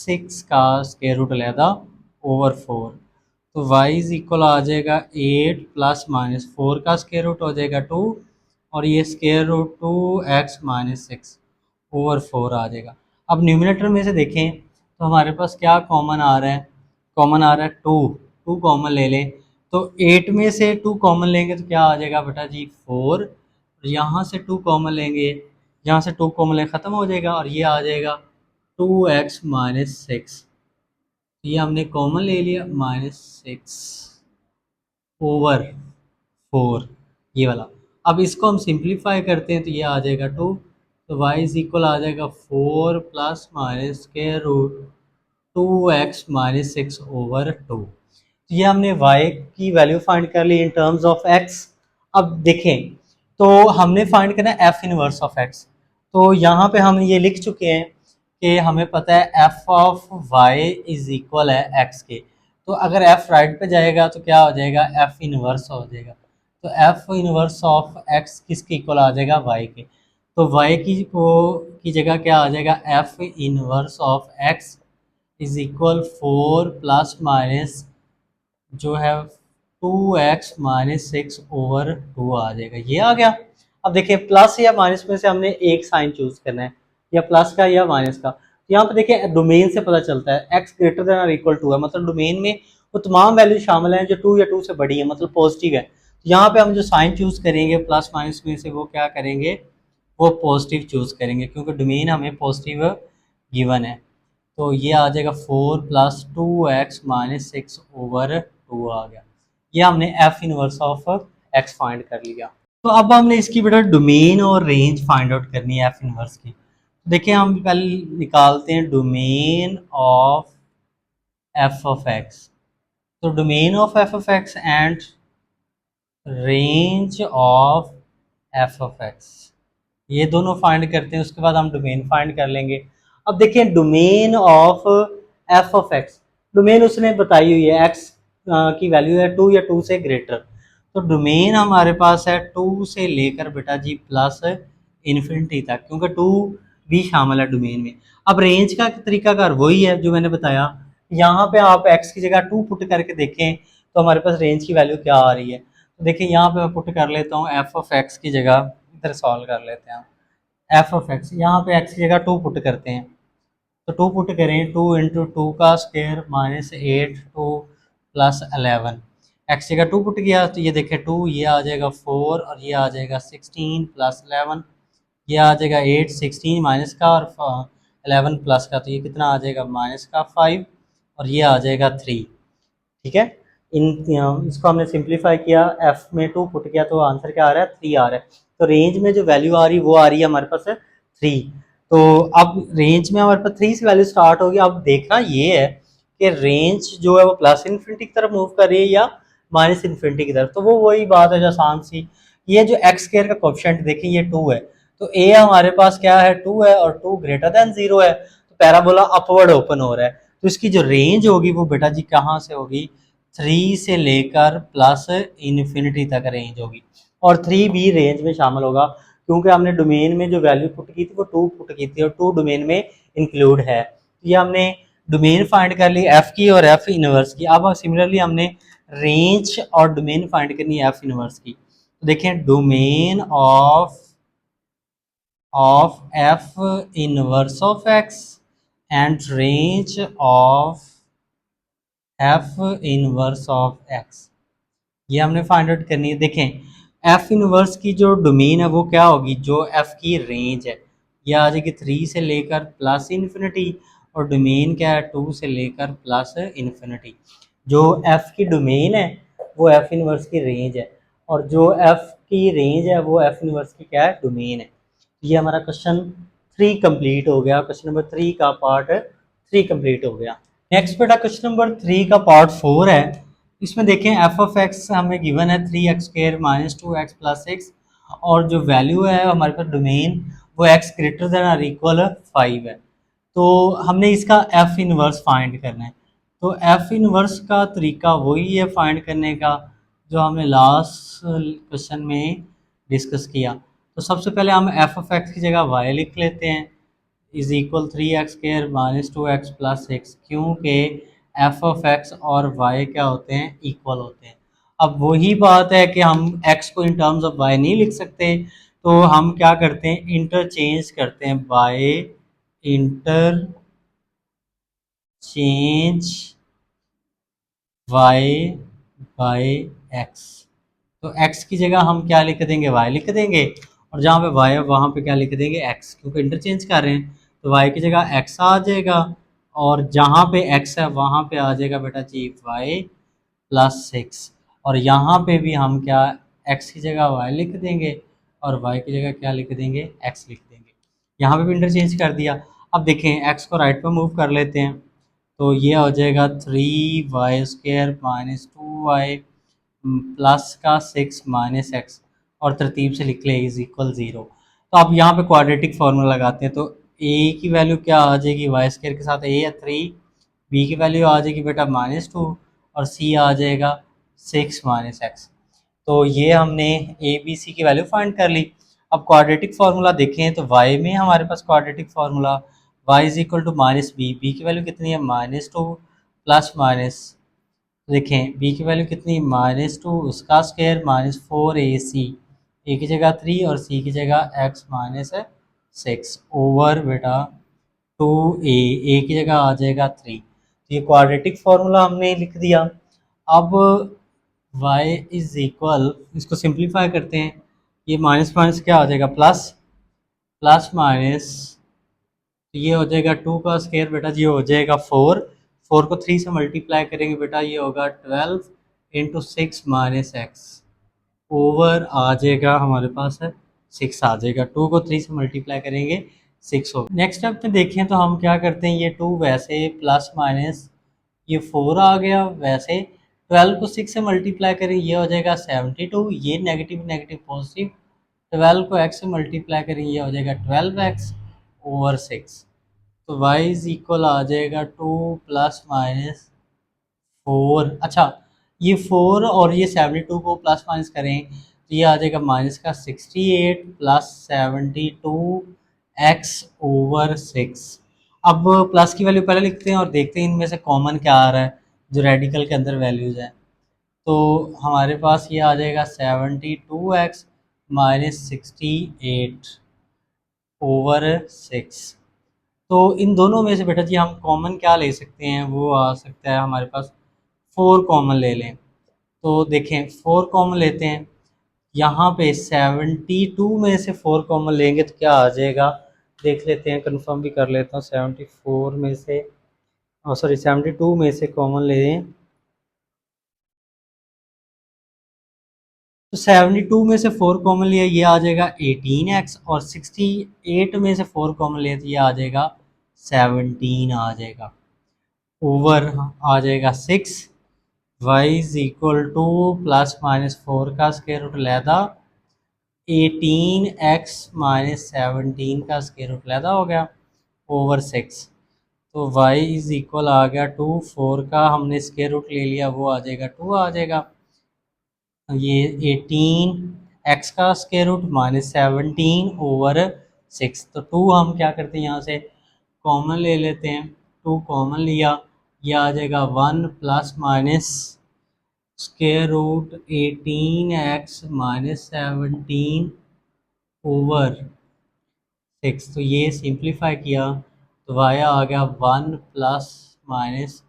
6 का स्क्वायर रूट अलहदा ओवर 4। तो y इज इक्वल आ जाएगा 8 प्लस माइनस 4 का स्क्वायर रूट हो जाएगा 2, और ये square root 2x minus 6 over 4 आ जाएगा। अब न्यूमिनेटर में से देखें तो हमारे पास क्या कॉमन आ रहा है, कॉमन आ रहा है 2, 2 कॉमन ले लें तो 8 में से 2 कॉमन लेंगे तो क्या आ जाएगा बेटा जी 4, और यहाँ से 2 कॉमन लेंगे, यहाँ से 2 कॉमन लेंगे ख़त्म हो जाएगा और ये आ जाएगा 2x माइनस 6, ये हमने कॉमन ले लिया -6 ओवर 4 ये वाला। अब इसको हम सिंप्लीफाई करते हैं तो ये आ जाएगा 2, तो y इज इक्वल आ जाएगा 4 plus minus square root 2x minus 6 over 2। तो ये हमने y की वैल्यू फाइंड कर ली इन टर्म्स ऑफ x। अब देखें तो हमने फाइंड करना है f इनवर्स ऑफ x। तो यहाँ पे हम ये लिख चुके हैं कि हमें पता है f of y is equal है x के। तो अगर f राइट पे जाएगा तो क्या हो जाएगा f इनवर्स हो जाएगा। तो f इनवर्स ऑफ x किसके इक्वल आ जाएगा y के। तो y की जगह क्या आ जाएगा f inverse of x is equal 4 plus minus जो है 2x माइनस 6 ओवर 2 आ जाएगा, ये आ गया। अब देखिए प्लस या माइनस में से हमने एक साइन चूज करना है, या प्लस का या माइनस का। तो यहाँ पे देखिए डोमेन से पता चलता है x ग्रेटर देन और इक्वल टू है, मतलब डोमेन में वो तमाम वैल्यू शामिल हैं जो 2 या 2 से बड़ी है, मतलब पॉजिटिव है। तो यहाँ पे हम जो साइन चूज करेंगे प्लस माइनस में से वो क्या करेंगे, वो पॉजिटिव चूज करेंगे, क्योंकि डोमेन हमें पॉजिटिव गिवन है। तो ये आ जाएगा 4 प्लस 2x माइनस 6 ओवर 2 आ गया। ये हमने f inverse of x find कर लिया। तो अब हमने इसकी बेटा डोमेन और रेंज फाइंड आउट करनी है f इनवर्स की। देखिए हम पहले निकालते हैं domain of f of x। तो domain of f of x and range of f of x, ये दोनों फाइंड करते हैं, उसके बाद हम डोमेन फाइंड कर लेंगे। अब देखिए domain of f of x, domain उसने बताई हुई है x की वैल्यू है 2 या 2 से ग्रेटर। तो डोमेन हमारे पास है 2 से लेकर बेटा जी प्लस इन्फिनिटी तक, क्योंकि 2 भी शामिल है डोमेन में। अब रेंज का तरीकाकार वही है जो मैंने बताया। यहाँ पे आप x की जगह 2 पुट करके देखें तो हमारे पास रेंज की वैल्यू क्या आ रही है। तो देखिए यहाँ पे मैं पुट कर लेता हूँ एफ ऑफ एक्स की जगह, इधर सॉल्व कर लेते हैं। एफ ऑफ एक्स, यहाँ पे एक्स की जगह 2 पुट करते हैं, तो 2 पुट करें, 2 इंटू टू का स्क्वायर माइनस 8 2 प्लस 11। एक्स जगह 2 पुट किया तो ये देखें 2, ये आ जाएगा 4 और ये आ जाएगा 16 प्लस 11, ये आ जाएगा 8 16 माइनस का और 11 प्लस का, तो ये कितना आ जाएगा माइनस का 5 और ये आ जाएगा 3। ठीक है, इसको हमने सिंप्लीफाई किया, एफ में 2 पुट किया तो आंसर क्या आ रहा है 3 आ रहा है। तो रेंज में जो वैल्यू आ रही वो आ रही है हमारे पास 3। तो अब रेंज में हमारे पास 3 से वैल्यू स्टार्ट होगी। अब देखना ये है कि रेंज जो है वो प्लस इन्फिनिटी की तरफ मूव कर रही है या माइनस इन्फिनिटी की तरफ। तो वो वही बात है जो आसान सी, ये जो एक्स स्क्वायर का कोएफिशिएंट देखिए ये 2 है, तो ए हमारे पास क्या है 2 है और 2 ग्रेटर देन 0 है, तो पैराबोला अपवर्ड ओपन हो रहा है। तो इसकी जो रेंज होगी वो बेटा जी कहाँ से होगी, 3 से लेकर प्लस इन्फिनिटी तक रेंज होगी, और 3 भी रेंज में शामिल होगा क्योंकि हमने डोमेन में जो वैल्यू पुट की थी वो 2 पुट की थी और 2 डोमेन में इंक्लूड है। तो ये हमने डोमेन फाइंड कर ली एफ की और एफ इनवर्स की। अब सिमिलरली हमने रेंज और डोमेन फाइंड करनी है एफ इनवर्स की। तो देखें domain of f inverse of x and range of f inverse of x, ये हमने फाइंड आउट करनी है। देखें एफ इनवर्स की जो डोमेन है वो क्या होगी, जो एफ की रेंज है ये आ जाएगी 3 से लेकर प्लस इन्फिनिटी, और डोमेन क्या है 2 से लेकर प्लस इन्फिनिटी। जो एफ की डोमेन है वो एफ इनवर्स की रेंज है, और जो एफ की रेंज है वो एफ इनवर्स की क्या है डोमेन है। ये हमारा क्वेश्चन 3 कंप्लीट हो गया, क्वेश्चन नंबर 3 का पार्ट 3 कंप्लीट हो गया। नेक्स्ट बेटा क्वेश्चन नंबर 3 का पार्ट 4 है। इसमें देखें एफ ऑफ एक्स हमें गिवन है 3x² माइनस 2x प्लस 6, और जो वैल्यू है हमारे पास डोमेन वो x ग्रेटर देन और इक्वल 5 है। तो हमने इसका एफ इनवर्स फाइंड करना है। तो एफ इनवर्स का तरीका वही है फाइंड करने का जो हमने लास्ट क्वेश्चन में डिस्कस किया। तो सबसे पहले हम एफ ऑफ एक्स की जगह y लिख लेते हैं, is equal 3x² minus 2x plus 6, क्योंकि एफ ऑफ एक्स और वाई क्या होते हैं इक्वल होते हैं। अब वही बात है कि हम x को इन टर्म्स ऑफ y नहीं लिख सकते, तो हम क्या करते हैं इंटरचेंज करते हैं, by interchange y by x। तो x की जगह हम क्या लिख देंगे y लिख देंगे, और जहाँ पे y है वहाँ पे क्या लिख देंगे x, क्योंकि इंटरचेंज कर रहे हैं। तो y की जगह x आ जाएगा, और जहाँ पे x है वहाँ पे आ जाएगा बेटा जी y प्लस 6, और यहाँ पे भी हम क्या x की जगह y लिख देंगे और y की जगह क्या लिख देंगे x लिख देंगे। यहाँ पे भी इंटरचेंज कर दिया। अब देखें x को राइट पे मूव कर लेते हैं, तो ये हो जाएगा 3y² माइनस 2y प्लस का 6 माइनस एक्स, और तरतीब से लिख ले इज इक्वल 0। तो अब यहाँ पे क्वाड्रेटिक फार्मूला लगाते हैं, तो a की वैल्यू क्या आ जाएगी y² के साथ a है 3, b की वैल्यू आ जाएगी बेटा -2, और c आ जाएगा 6 माइनस एक्स। तो ये हमने ए बी सी की वैल्यू फाइंड कर ली। अब क्वाड्रेटिक फार्मूला देखें तो y में हमारे पास quadratic formula y is equal to minus B की वैल्यू कितनी है -2 प्लस माइनस, देखें b की वैल्यू कितनी -2 उसका स्क्वायर -4ac, a की जगह 3 और c की जगह x -6 ओवर बेटा 2a की जगह आ जाएगा 3। तो ये क्वाड्रेटिक फार्मूला हमने लिख दिया। अब y इज इक्वल, इसको सिंप्लीफाई करते हैं, ये माइनस माइनस क्या आ जाएगा प्लस, प्लस माइनस, तो ये हो जाएगा 2 का स्क्वायर बेटा जी हो जाएगा 4, 4 को 3 से मल्टीप्लाई करेंगे बेटा ये होगा 12 इंटू 6 माइनस एक्स, ओवर आ जाएगा हमारे पास है 6 आ जाएगा, 2 को 3 से मल्टीप्लाई करेंगे 6 होगा। नेक्स्ट स्टेप में देखें तो हम क्या करते हैं, ये 2 वैसे प्लस माइनस ये 4 आ गया, वैसे 12 को 6 से मल्टीप्लाई करें ये हो जाएगा 72, ये नेगेटिव नेगेटिव पॉजिटिव, 12 को x से मल्टीप्लाई करें ये हो जाएगा 12x ओवर 6। तो y इज इक्वल आ जाएगा 2 प्लस माइनस 4। अच्छा, ये 4 और ये 72 को प्लस माइनस करें तो ये आ जाएगा माइनस का 68 प्लस 72 एक्स ओवर 6। अब प्लस की वैल्यू पहले लिखते हैं और देखते हैं इनमें से कॉमन क्या आ रहा है जो रेडिकल के अंदर वैल्यूज़ है। तो हमारे पास ये आ जाएगा 72x माइनस 68 ओवर 6। तो इन दोनों में से बेटा जी हम कॉमन क्या ले सकते हैं, वो आ सकता है हमारे पास 4 कॉमन ले लें। तो देखें 4 कॉमन लेते हैं, यहाँ पे 72 में से 4 कॉमन लेंगे तो क्या आ जाएगा देख लेते हैं, कंफर्म भी कर लेता हूँ। 74 में से सॉरी 72 में से कॉमन लें तो 72 में से 4 कॉमन लिया ये आ जाएगा 18x, और 68 में से 4 कॉमन लिया तो ये आ जाएगा 17 आ जाएगा, ओवर आ जाएगा 6। y is equal two plus minus 4 का स्क्वायर रूट लैदा 18x माइनस 17 का स्क्वायर रूट लैदा हो गया ओवर 6। तो y इज इक्वल आ गया 2, 4 का हमने स्क्वायर रूट ले लिया वो आ जाएगा 2 आ जाएगा। ये 18 एक्स का स्क्वायर रूट माइनस 17 ओवर 6। तो 2 हम क्या करते हैं यहाँ से कॉमन ले लेते हैं, 2 कॉमन लिया ये आ जाएगा 1 plus minus square root 18x minus 17 over 6। तो ये सिंप्लीफाई किया तो y आ गया 1 plus minus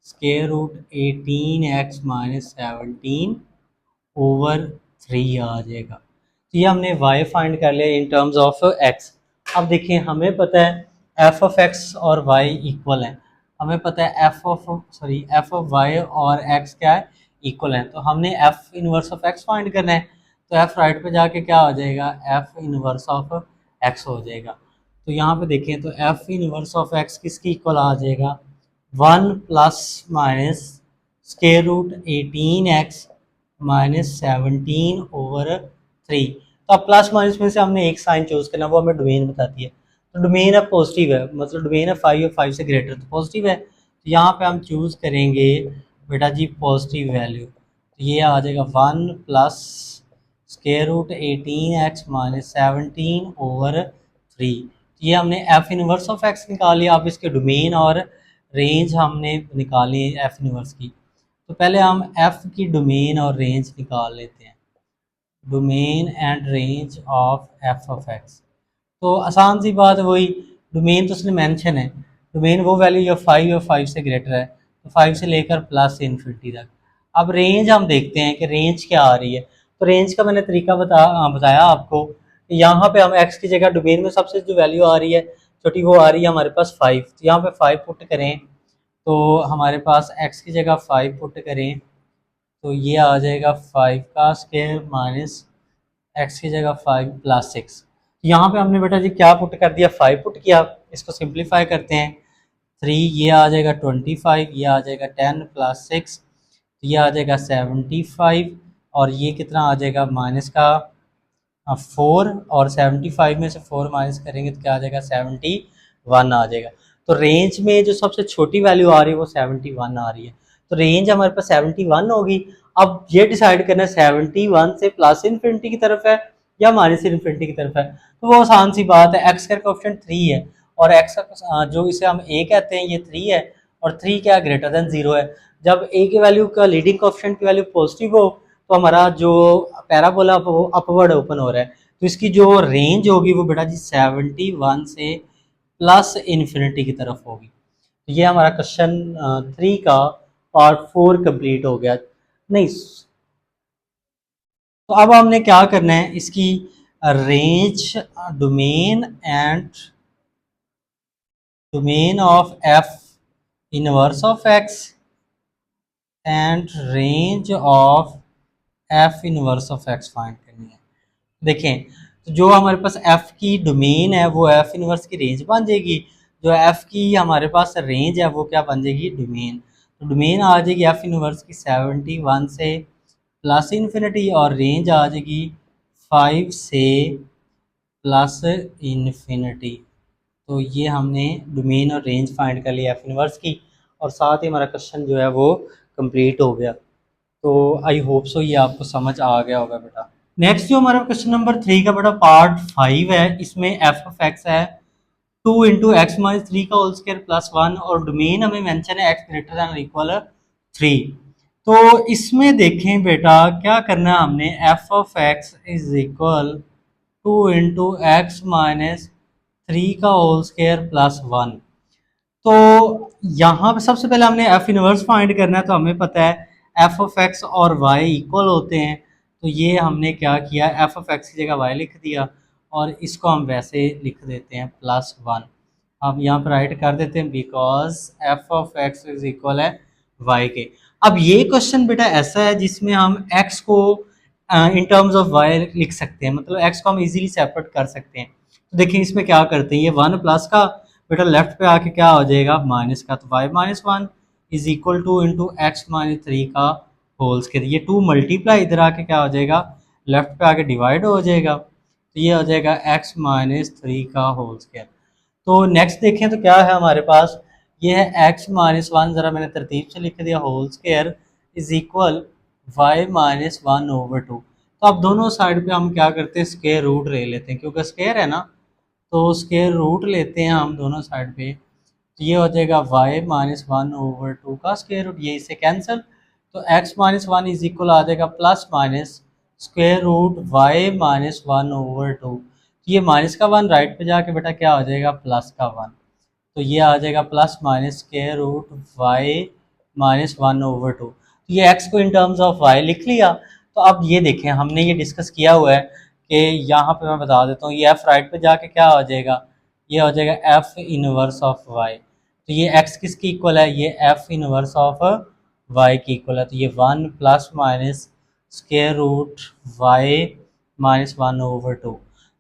square root 18x minus 17 over 3 आ जाएगा। तो ये हमने y फाइंड कर लिया इन टर्म्स ऑफ x। अब देखिए हमें पता है f ऑफ x और y इक्वल है, हमें पता है f ऑफ y और x क्या है इक्वल है, तो हमने f inverse of x find करना है। तो f राइट पे जाके क्या हो जाएगा f इनवर्स ऑफ x हो जाएगा। तो यहाँ पे देखें तो f इनवर्स ऑफ x किसकी इक्वल आ जाएगा 1 plus minus square root 18x minus 17 over 3। तो अब प्लस माइनस में से हमने एक साइन चूज करना, वो हमें डोमेन बताती है। तो डोमेन है पॉजिटिव है, मतलब डोमेन है 5 और 5 से ग्रेटर तो पॉजिटिव है। तो यहाँ पे हम चूज करेंगे बेटा जी पॉजिटिव वैल्यू, तो ये आ जाएगा 1 plus square root 18x minus 17 over 3। ये हमने एफ इनवर्स ऑफ एक्स निकाल लिया। अब इसके डोमेन और रेंज हमने निकाली है एफ इनवर्स की। तो पहले हम एफ की डोमेन और रेंज निकाल लेते हैं, domain and range of f of x. तो आसान सी बात है, वही डोमेन तो उसने मेंशन है, डोमेन वो वैल्यू जो 5 और 5 से ग्रेटर है, तो 5 से लेकर प्लस इन्फिनिटी तक। अब रेंज हम देखते हैं कि रेंज क्या आ रही है। तो रेंज का मैंने तरीका बताया आपको। यहाँ पे हम एक्स की जगह डोमेन में सबसे जो वैल्यू आ रही है छोटी वो आ रही है हमारे पास 5। तो यहाँ पे 5 पुट करें तो हमारे पास एक्स की जगह 5 पुट करें तो ये आ जाएगा 5 का स्क्वायर माइनस एक्स की जगह 5 प्लस 6। यहाँ पे हमने बेटा जी क्या पुट कर दिया 5 पुट किया। इसको सिंप्लीफाई करते हैं 3 ये आ जाएगा 25, ये आ जाएगा 10 प्लस 6 ये आ जाएगा 75, और ये कितना आ जाएगा माइनस का 4, और 75 में से 4 माइनस करेंगे तो क्या आ जाएगा 71 आ जाएगा। तो रेंज में जो सबसे छोटी वैल्यू आ रही है वो 71 आ रही है। तो रेंज हमारे पास 71 होगी। अब ये डिसाइड करना है 71 से प्लस इन्फिनिटी की तरफ है या माइनस इन्फिनिटी की तरफ है। तो वो आसान सी बात है, एक्स का कोएफिशिएंट 3 है और एक्स का जो इसे हम ए कहते हैं ये 3 है, और 3 क्या ग्रेटर देन 0 है। जब ए की वैल्यू का लीडिंग कोएफिशिएंट की वैल्यू पॉजिटिव हो तो हमारा जो पैराबोला अपवर्ड ओपन हो रहा है, तो इसकी जो रेंज होगी वो बेटा जी 71 से प्लस इन्फिनिटी की तरफ होगी। तो ये हमारा क्वेश्चन 3 का पार्ट 4 कंप्लीट हो गया। नहीं, तो अब हमने क्या करना है इसकी range domain and domain of f inverse of x and range of f inverse of x find करनी है। देखें तो जो हमारे पास f की डोमेन है वो f इनवर्स की रेंज बन जाएगी, जो f की हमारे पास रेंज है वो क्या बन जाएगी डोमेन। तो डोमेन आ जाएगी f इनवर्स की 71 से प्लस इन्फिनिटी, और रेंज आ जाएगी 5 से प्लस इन्फिनिटी। तो ये हमने डोमेन और रेंज फाइंड कर लिया f इनवर्स की, और साथ ही हमारा क्वेश्चन जो है वो कंप्लीट हो गया। तो आई होप सो ये आपको समझ आ गया होगा बेटा। नेक्स्ट जो हमारा क्वेश्चन नंबर 3 का बेटा पार्ट 5 है, इसमें एफ ऑफ एक्स है to into X minus three का होल स्क्वायर प्लस वन, और डोमेन हमें मेंशन है x greater than equal three. तो इसमें देखें बेटा क्या करना है हमने, F of x is equal to into X minus three का होल स्क्वायर प्लस वन। तो यहाँ पे सबसे पहले हमने एफ इनवर्स फाइंड करना है, तो हमें पता है एफ ऑफ एक्स और वाई इक्वल होते हैं। तो ये हमने क्या किया, एफ ऑफ एक्स की जगह वाई लिख दिया, और इसको हम वैसे लिख देते हैं प्लस वन। अब यहाँ पर राइट कर देते हैं because F of x is equal है वाई के। अब ये क्वेश्चन बेटा ऐसा है जिसमें हम एक्स को इन टर्म्स ऑफ वाई लिख सकते हैं, मतलब एक्स को हम इजीली सेपरेट कर सकते हैं। तो देखिए इसमें क्या करते हैं, ये वन प्लस का बेटा लेफ्ट पे आके क्या हो जाएगा माइनस का, तो Y minus one is equal to into X minus three का होल स्क्वायर। ये टू मल्टीप्लाई इधर आके क्या हो जाएगा, लेफ्ट पे आके डिवाइड हो जाएगा, तो ये हो जाएगा एक्स माइनस थ्री का होल स्क्वायर। तो नेक्स्ट देखें तो क्या है हमारे पास, ये है एक्स माइनस वन, ज़रा मैंने तरतीब से लिख दिया, whole square is equal Y minus one over two. तो अब दोनों साइड पे हम क्या करते हैं, स्क्वायर रूट ले लेते हैं, क्योंकि स्क्वायर है ना, तो स्क्वायर रूट लेते हैं हम दोनों साइड पे। तो ये हो जाएगा y minus one over two का स्क्वायर रूट, ये इससे कैंसिल, तो x minus one is equal आ जाएगा plus minus square root Y minus one over two. तो ये माइनस का वन राइट पे जाके बेटा क्या हो जाएगा, प्लस का वन, तो ये आ जाएगा plus minus square root Y minus one over two. तो ये एक्स को इन टर्म्स ऑफ वाई लिख लिया। तो अब ये देखें हमने ये डिस्कस किया हुआ है कि यहाँ पे मैं बता देता हूँ, ये एफ राइट पे जाके क्या हो जाएगा, ये हो जाएगा एफ इनवर्स ऑफ वाई। तो ये एक्स किसकी इक्वल है, ये एफ इनवर्स ऑफ वाई की इक्वल है। तो ये one plus minus square root Y minus one over two.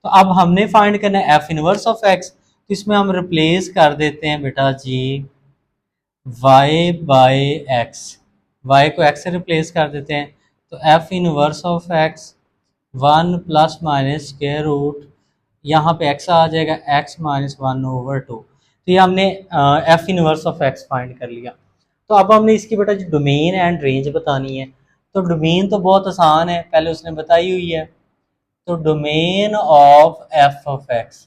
तो अब हमने फाइंड करना है एफ इनवर्स ऑफ एक्स, तो इसमें हम रिप्लेस कर देते हैं बेटा जी y बाय एक्स, y को x से रिप्लेस कर देते हैं, तो f inverse of x one plus minus square root, यहाँ पे x आ जाएगा x minus one over two. तो ये हमने f inverse of x find कर लिया। तो अब हमने इसकी बेटा जो डोमेन एंड रेंज बतानी है, तो डोमेन तो बहुत आसान है, पहले उसने बताई हुई है। तो domain of f of x,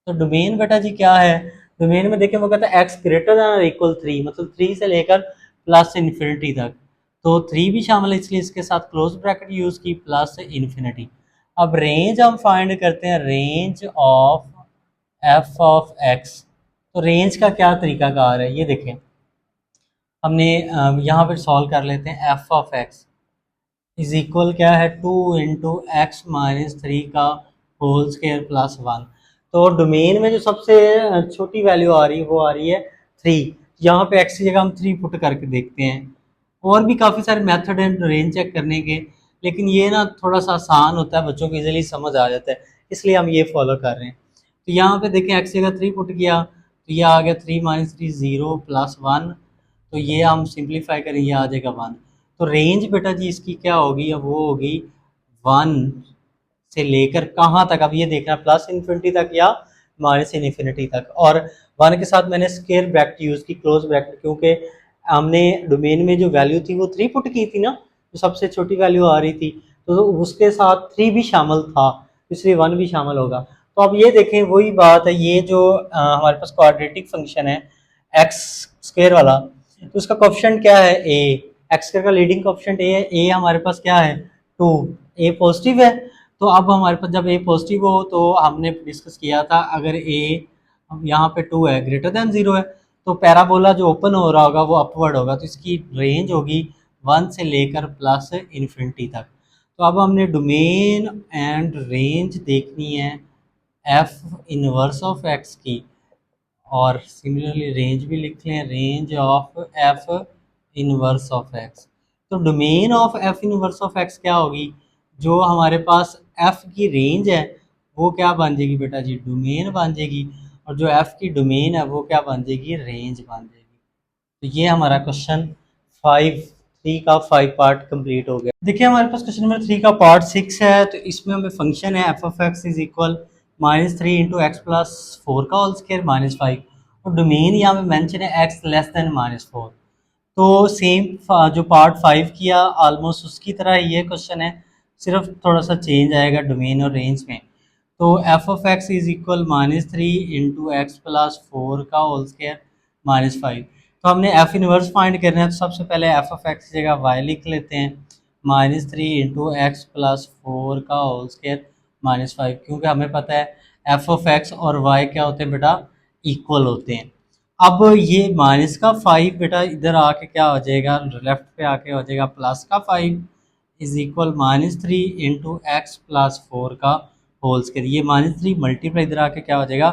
तो डोमेन बेटा जी क्या है, डोमेन में देखें वो कहता है x greater than equal three, मतलब थ्री से लेकर प्लस इन्फिनिटी तक। तो थ्री भी शामिल है, इसलिए इसके साथ क्लोज ब्रैकेट यूज की, प्लस इन्फिनिटी। अब रेंज हम फाइंड करते हैं, range of f of x. तो रेंज का क्या तरीका कार है, ये देखें हमने यहाँ पर सॉल्व कर लेते हैं। F of x is equal क्या है, to into X minus three का होल स्क्वायर प्लस वन। तो डोमेन में जो सबसे छोटी वैल्यू आ रही है वो आ रही है थ्री, यहाँ पे एक्स की जगह हम थ्री पुट करके देखते हैं। और भी काफ़ी सारे मेथड हैं रेंज चेक करने के, लेकिन ये ना थोड़ा सा आसान होता है, बच्चों को इजीली समझ आ जाता है, इसलिए हम ये फॉलो कर रहे हैं। तो यहाँ पे देखें एक्स की जगह थ्री पुट किया, तो ये आ गया three minus three zero plus one, तो ये हम सिंप्लीफाई करें, ये आ जाएगा वन। तो रेंज बेटा जी इसकी क्या होगी, अब वो होगी वन से लेकर कहाँ तक, अब ये देखना प्लस इन्फिनिटी तक या माइनस इन्फिनिटी तक। और वन के साथ मैंने स्क्वायर ब्रैकेट यूज़ की, क्लोज ब्रैकेट, क्योंकि हमने डोमेन में जो वैल्यू थी वो थ्री पुट की थी ना, जो सबसे छोटी वैल्यू आ रही थी, तो उसके साथ थ्री भी शामिल था, इसलिए वन भी शामिल होगा। तो अब ये देखें वही बात है, ये जो हमारे पास क्वाड्रेटिक फंक्शन है एक्स स्क्वायर वाला, तो उसका कोएफिशिएंट क्या है, ए। एक्स स्क्वायर का लीडिंग कोएफिशिएंट ए है, ए हमारे पास क्या है टू, ए पॉजिटिव है। तो अब हमारे पास जब ए पॉजिटिव हो, तो हमने डिस्कस किया था अगर ए यहाँ पे टू है ग्रेटर देन जीरो है, तो पैराबोला जो ओपन हो रहा होगा वो अपवर्ड होगा, तो इसकी रेंज होगी वन से लेकर प्लस इन्फिनिटी तक। तो अब हमने डोमेन एंड रेंज देखनी है एफ इनवर्स ऑफ एक्स की, और सिमिलरली रेंज भी लिख लें, range of f inverse of x. तो domain of f inverse of x क्या होगी, जो हमारे पास एफ की रेंज है वो क्या बन जाएगी बेटा जी, डोमेन बन जाएगी, और जो एफ की डोमेन है वो क्या बन जाएगी, रेंज बन जाएगी। तो ये हमारा क्वेश्चन फाइव थ्री का फाइव पार्ट कंप्लीट हो गया। देखिए हमारे पास क्वेश्चन नंबर थ्री का पार्ट सिक्स है, तो इसमें हमें फंक्शन है F of x is equal minus three into x plus four का होल स्क्वायर माइनस फाइव, और डोमेन यहाँ पे मेंशन है x less than minus four. तो सेम जो पार्ट फाइव किया ऑलमोस्ट उसकी तरह ये क्वेश्चन है, सिर्फ थोड़ा सा चेंज आएगा डोमेन और रेंज में। तो F of x is equal -3 into x plus 4 का होल स्क्वायर -5। तो हमने एफ इनवर्स फाइंड करना है, तो सबसे पहले एफ ऑफ एक्स की जगह वाई लिख लेते हैं, -3 इंटू एक्स प्लस 4 का होल स्क्वायर -5, क्योंकि हमें पता है एफ ऑफ एक्स और वाई क्या होते हैं बेटा, इक्वल होते हैं। अब ये माइनस का 5 बेटा इधर आके क्या हो जाएगा, लेफ्ट पे आके हो जाएगा प्लस का 5 is equal -3 into x plus 4 का होल स्क्वायर। ये -3 मल्टीप्लाई इधर आके क्या हो जाएगा,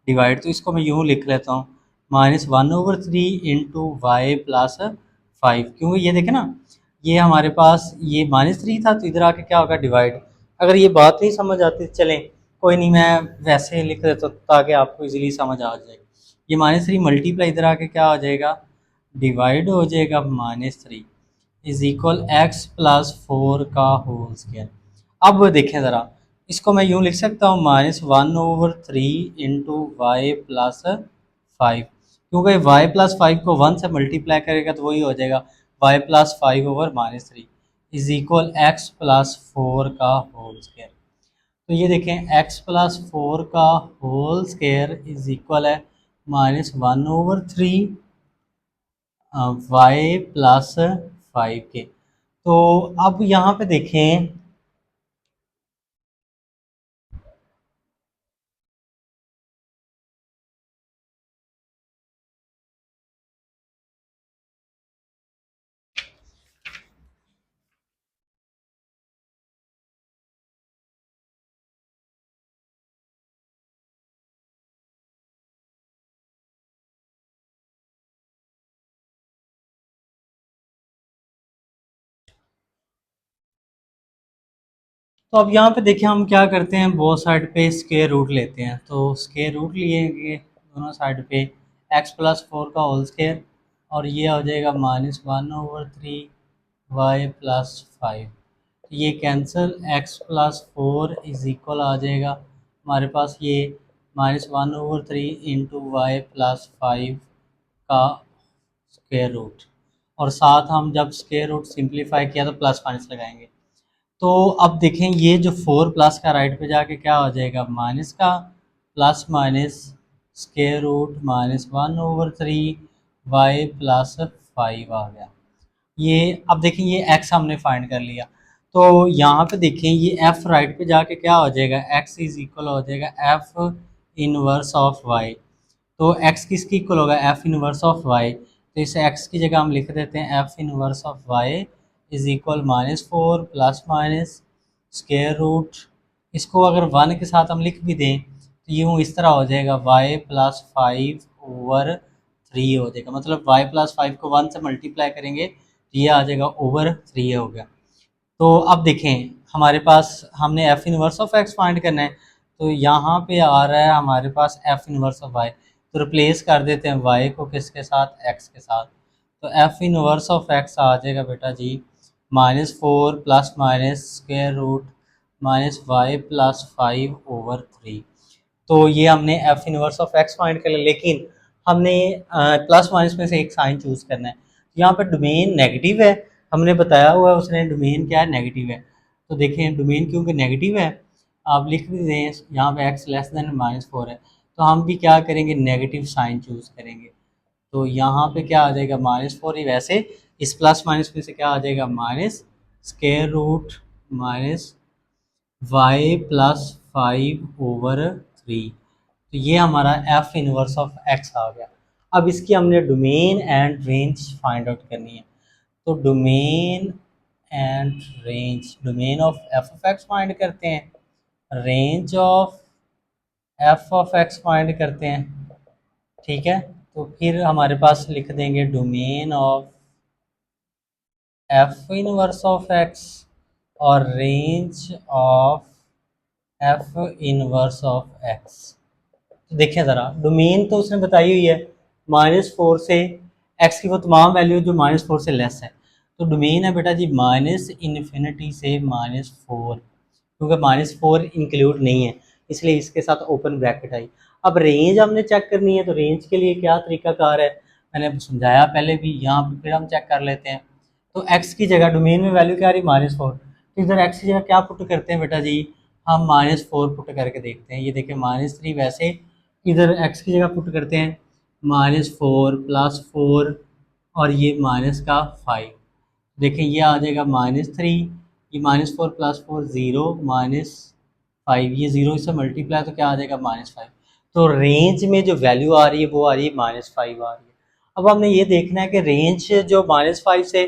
डिवाइड। तो इसको मैं यूँ लिख लेता हूँ, -1/3 इंटू वाई प्लस 5, क्योंकि ये देखे ना, ये हमारे पास ये -3 था, तो इधर आके क्या होगा, डिवाइड। अगर ये बात नहीं समझ आती चलें कोई नहीं, मैं वैसे ही लिख देता हूँ ताकि आपको इजीली समझ आ जाए। ये -3 मल्टीप्लाई इधर आके क्या हो जाएगा, डिवाइड हो जाएगा, -3 इज इक्वल एक्स प्लस 4 का होल स्क्वायर। अब देखें ज़रा, इसको मैं यूँ लिख सकता हूँ, -1/3 इंटू वाई प्लस 5, क्योंकि वाई प्लस 5 को 1 से मल्टीप्लाई करेगा तो वही हो जाएगा y plus 5/-3 is equal x plus 4 का होल स्क्वायर। तो ये देखें एक्स प्लस 4 का होल स्क्वायर इज इक्वल है -1/3 वाई प्लस 5 के। तो अब यहाँ पे देखें, तो अब यहाँ पे देखिए हम क्या करते हैं, बोथ साइड पे स्क्वायर रूट लेते हैं। तो स्क्वायर रूट लिएंगे दोनों साइड पे, एक्स प्लस 4 का होल स्क्वायर, और ये हो जाएगा -1/3 वाई प्लस 5। ये cancel, x plus 4 is equal आ जाएगा हमारे पास ये -1/3 इंटू वाई प्लस 5 का स्क्वायर रूट, और साथ हम जब स्क्वायर रूट सिंप्लीफाई किया तो प्लस माइनस लगाएंगे। तो अब देखें ये जो 4 प्लस का राइट पे जाके क्या हो जाएगा, माइनस का plus minus square root -1/3 y plus 5 आ गया। ये अब देखें ये x हमने फाइंड कर लिया, तो यहाँ पे देखें ये f राइट पे जाके क्या हो जाएगा, x इज इक्वल हो जाएगा f इनवर्स ऑफ y। तो x किसकी इक्वल होगा, f इनवर्स ऑफ y। तो इसे x की जगह हम लिख देते हैं f inverse of y is equal -4 plus minus square root, इसको अगर 1 के साथ हम लिख भी दें तो यूँ इस तरह हो जाएगा y प्लस 5/3 हो जाएगा। मतलब y प्लस 5 को 1 से मल्टीप्लाई करेंगे तो ये आ जाएगा /3 हो गया। तो अब देखें हमारे पास हमने f inverse of x find करना है, तो यहाँ पे आ रहा है हमारे पास एफ इनवर्स ऑफ वाई, तो रिप्लेस कर देते हैं वाई को किसके साथ, एक्स के साथ। तो एफ इनवर्स ऑफ एक्स आ जाएगा बेटा जी -4 plus minus square root -y plus 5/3। तो ये हमने f inverse of x find कर लिया, लेकिन हमने प्लस माइनस में से एक साइन चूज़ करना है। यहाँ पर डोमेन नेगेटिव है, हमने बताया हुआ है उसने डोमेन क्या है, नेगेटिव है। तो देखें डोमेन क्योंकि नेगेटिव है, आप लिख भी दें यहाँ पे x लेस देन -4 है, तो हम भी क्या करेंगे, नेगेटिव साइन चूज़ करेंगे। तो यहाँ पे क्या आ जाएगा, -4 ही, वैसे इस प्लस माइनस में से क्या आ जाएगा, minus square root minus y plus 5/3। तो ये हमारा एफ इनवर्स ऑफ एक्स आ गया। अब इसकी हमने domain and range find out करनी है। तो domain and range, domain of f of x find करते हैं, range of f of x find करते हैं, ठीक है। तो फिर हमारे पास लिख देंगे domain of f inverse of x और range of f inverse of x. तो देखें ज़रा, डोमेन तो उसने बताई हुई है -4 से एक्स की वो तमाम वैल्यू जो -4 से लेस है। तो डोमेन है बेटा जी -∞ से -4, क्योंकि -4 इंक्लूड नहीं है इसलिए इसके साथ ओपन ब्रैकेट आई। अब रेंज हमने चेक करनी है, तो रेंज के लिए क्या तरीकाकार है, मैंने समझाया पहले भी, यहाँ पर फिर हम चेक कर लेते हैं। तो एक्स की जगह डोमेन में वैल्यू क्या आ रही, -4, तो इधर एक्स की जगह क्या पुट करते हैं बेटा जी, हम -4 पुट करके देखते हैं। ये देखिए -3 वैसे इधर x की जगह पुट करते हैं, -4 +4 और ये माइनस का 5। देखिए ये आ जाएगा -3, ये -4 +4 0 -5, ये 0 से मल्टीप्लाई तो क्या आ जाएगा -5। तो रेंज में जो वैल्यू आ रही है वो आ रही है -5 आ रही है। अब हमने ये देखना है कि रेंज जो -5 से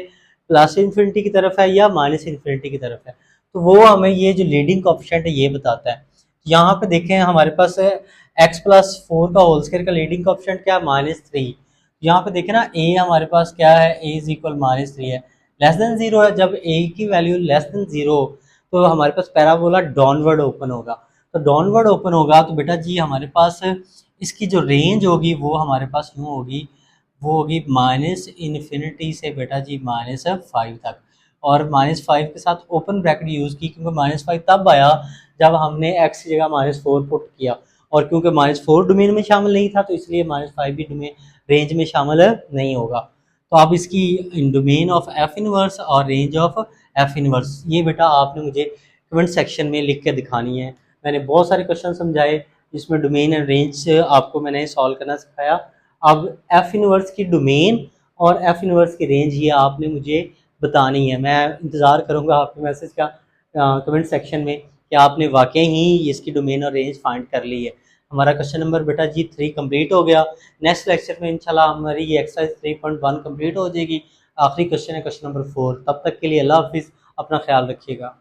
प्लस इन्फिनिटी की तरफ है या माइनस इन्फिनिटी की तरफ है। तो वो हमें ये जो लीडिंग कोएफिशिएंट है ये बताता है। यहाँ पे देखें हमारे पास x+4 का होल स्क्वायर का लीडिंग कोएफिशिएंट क्या है, -3। यहाँ पे देखें ना a हमारे पास क्या है, a इज इक्वल -3 है, लेस देन 0 है। जब a की वैल्यू लेस देन 0 तो हमारे पास पैराबोला डाउनवर्ड ओपन होगा। तो डाउनवर्ड ओपन होगा तो बेटा जी हमारे पास इसकी जो रेंज होगी वो हमारे पास यूँ होगी, वो होगी माइनस इन्फिनिटी से बेटा जी -5 तक। और -5 के साथ ओपन ब्रैकेट यूज़ की क्योंकि -5 तब आया जब हमने x की जगह -4 पुट किया, और क्योंकि -4 डोमेन में शामिल नहीं था तो इसलिए -5 भी डोमेन रेंज में शामिल नहीं होगा। तो आप इसकी डोमेन ऑफ एफ इनवर्स और रेंज ऑफ एफ इनवर्स ये बेटा आपने मुझे कमेंट सेक्शन में लिख के दिखानी है। मैंने बहुत सारे क्वेश्चन समझाए जिसमें डोमेन एंड रेंज आपको मैंने सॉल्व करना सिखाया। अब एफ इनवर्स की डोमेन और एफ इनवर्स की रेंज ये आपने मुझे बतानी है। मैं इंतज़ार करूँगा आपके मैसेज का कमेंट सेक्शन में कि आपने वाकई ही इसकी डोमेन और रेंज फाइंड कर ली है। हमारा क्वेश्चन नंबर बेटा जी 3 कंप्लीट हो गया। नेक्स्ट लेक्चर में इंशाल्लाह हमारी ये एक्सरसाइज 3.1 कंप्लीट हो जाएगी। आखिरी क्वेश्चन है क्वेश्चन नंबर 4। तब तक के लिए अल्लाह हाफिज़, अपना ख्याल रखिएगा।